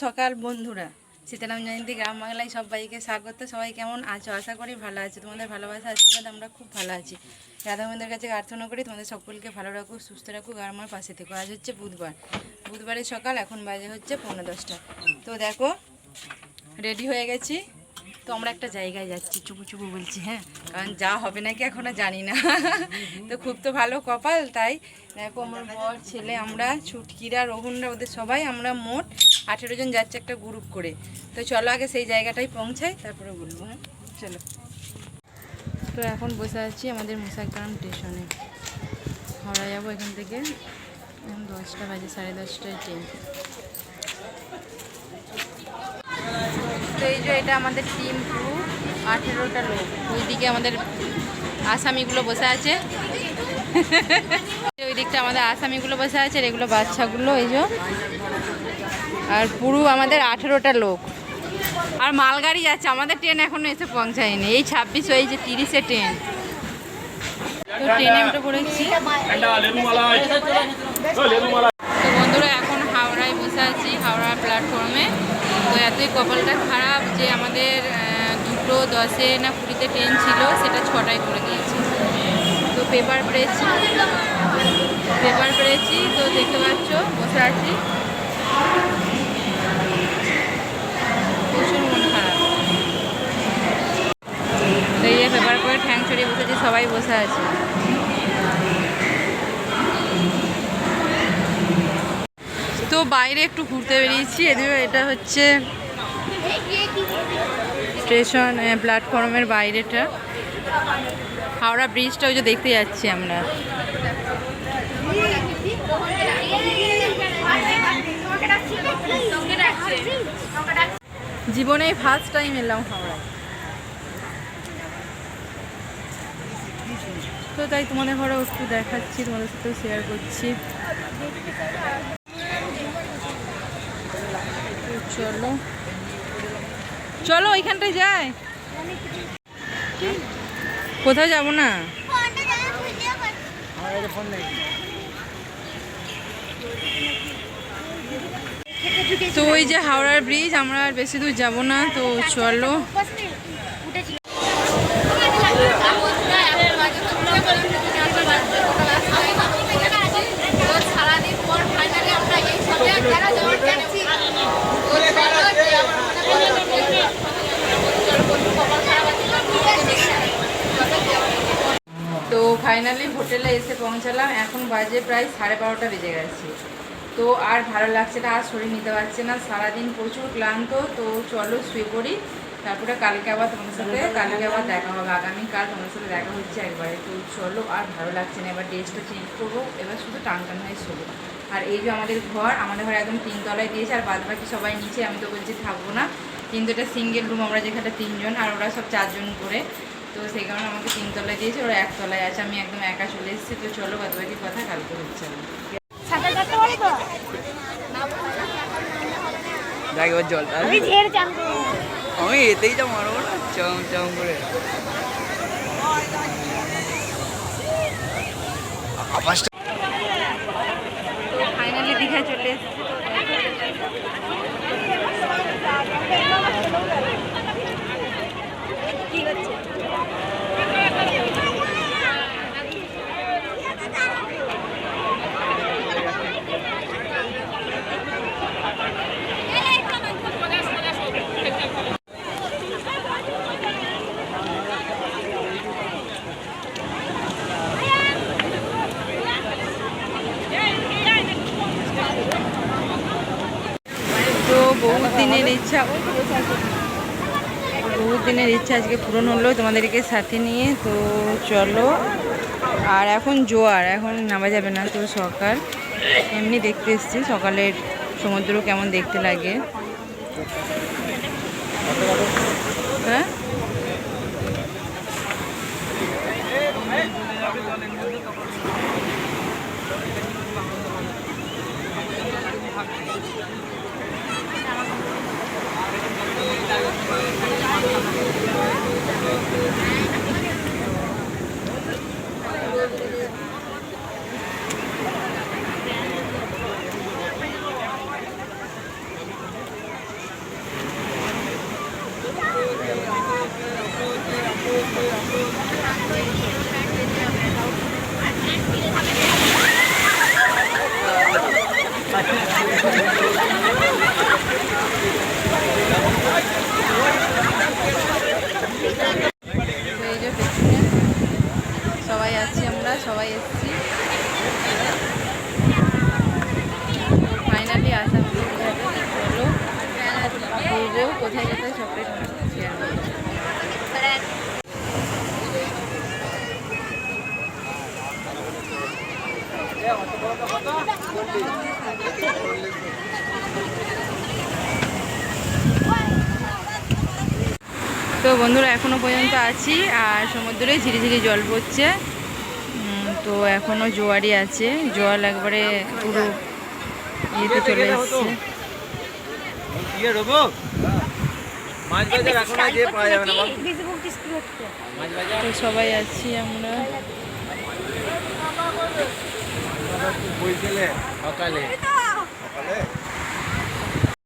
সকাল বন্ধুরা, সীতারাম জয়ন্তী গ্রাম বাংলায় সবাইকে স্বাগত। সবাই কেমন আছো? আশা করি ভালো আছো। তোমাদের ভালোবাসা আশীর্বাদ আমরা খুব ভালো আছি। রাধামন্দির কাছে প্রার্থনা করি তোমাদের সকলকে ভালো রাখুক, সুস্থ রাখুক আর আমার পাশে থেকো। আজ হচ্ছে বুধবারের সকাল, এখন বাজে হচ্ছে 9:10। তো দেখো রেডি হয়ে গেছি। তো আমরা একটা জায়গায় যাচ্ছি, চুপু চুপু বলছি, হ্যাঁ, কারণ যা হবে নাকি এখনও জানি না। তো খুব তো ভালো কপাল, তাই দেখো আমার বর, ছেলে, আমরা, ছুটকিরা, রোহনরা, ওদের সবাই আমরা মোট 18 জন যাচ্ছে একটা গ্রুপ করে। তো চলো আগে সেই জায়গাটাই পৌঁছাই, তারপরে বলবো। হ্যাঁ চলো। তো এখন বসে আছি আমাদের মুসাগ্রাম স্টেশনে, হাওড়া যাবো এখান থেকে। এখন 10টা বাজে, 10:30টায় ট্রেন। তো এই যে এটা আমাদের টিম পুরো 18টা লোক। ওইদিকে আমাদের আসামিগুলো বসে আছে, ওই দিকটা আমাদের আসামিগুলো বসে আছে, আর এগুলো বাচ্চাগুলো, এই যে। আর পুরো আমাদের 18টা লোক। আর মালগাড়ি যাচ্ছে, আমাদের ট্রেন এখনো এসে পৌঁছায়নি। এই 26, এই যে 30-এ ট্রেন। তো ট্রেনে উঠে পড়েছি। তো বন্ধুরা এখন হাওড়ায় বসে আছি, হাওড়া প্ল্যাটফর্মে। তো এতই কপালটা খারাপ যে আমাদের 2:10 না 20-তে ট্রেন ছিল, সেটা 6টায় করে দিয়েছে। তো পেপার পেয়েছি, তো দেখতে পাচ্ছ বসে আছি। প্রচুর মন খারাপ। তো এই যে পেপার করে ঠ্যাং ছড়িয়ে বসেছি, সবাই বসে আছে। তো বাইরে একটু ঘুরতে বেরিয়েছি। এদিকে এটা হচ্ছে স্টেশন, প্ল্যাটফর্মের বাইরেটা, হাওড়া ব্রিজটা, ওই যে দেখতে যাচ্ছি আমরা। জীবনে ফার্স্ট টাইম এলাম হাওড়ায়, তো তাই তোমাদের ঘরে একটু দেখাচ্ছি, তোমাদের সাথেও শেয়ার করছি। চলো চলো ওইখানটায় যাই। কোথাও যাবো না। তো ওই যে হাওড়ার ব্রিজ, আমরা আর বেশি দূর যাবো না, তো চলো। তো ফাইনালি হোটেলে এসে পৌঁছালাম। এখন বাজে প্রায় 12:30 বেজে গেছে। তো আর ভালো লাগছে না, আর শরীর নিতে পারছে না, সারাদিন প্রচুর ক্লান্ত। তো চলো শুয়ে পড়ি, তারপরে কালকে আবার তোমাদের সাথে দেখা হবে। আগামীকাল তোমাদের সাথে দেখা হচ্ছে একবারে। তো চলো, আর ভালো লাগছে না, এবার ড্রেসটা চেঞ্জ করবো, এবার শুধু টান হয়ে শোবো। আর এই যে আমাদের ঘর একদম 3 তলায় দিয়েছে, আর বাদ বাকি সবাই নিচে। আমি তো বলছি থাকবো না, কিন্তু এটা সিঙ্গেল রুম, আমরা যেখানে 3 জন, আর ওরা সব 4 জন করে। তো সেই কারণে আমাকে 3 তলায় দিয়েছে, ওরা 1 তলায় আছে, আমি একদম একা চলে এসেছি। তো চলো বাদ বাকি কথা কালকে হচ্ছে। আমি এতেই যা মারবো না, চম চম করে। ফাইনালি দীঘা চলে এসেছি। তো বহুত দিনের ইচ্ছা আজকে পূরণ হলো, তোমাদেরকে সাথে নিয়ে। তো চলো। আর এখন জোয়ার, এখন নামা যাবে না। তো সকাল এমনি দেখতে এসেছি, সকালের সমুদ্র কেমন দেখতে লাগে। হ্যাঁ সবাই এসেছি। ফাইনালি আসা আমাদের হলো, ঘুরবেও কোথায় কোথায় সবটাই শেয়ার করবো। তো বন্ধুরা এখনো পর্যন্ত আছি আর সমুদ্রে ঝিরিঝিরি জল পড়ছে। তো এখনো জোয়ারই আছে, জল একবারে পুরো ইয়েতে চলে এসছে। তো সবাই আছি আমরা। সকালে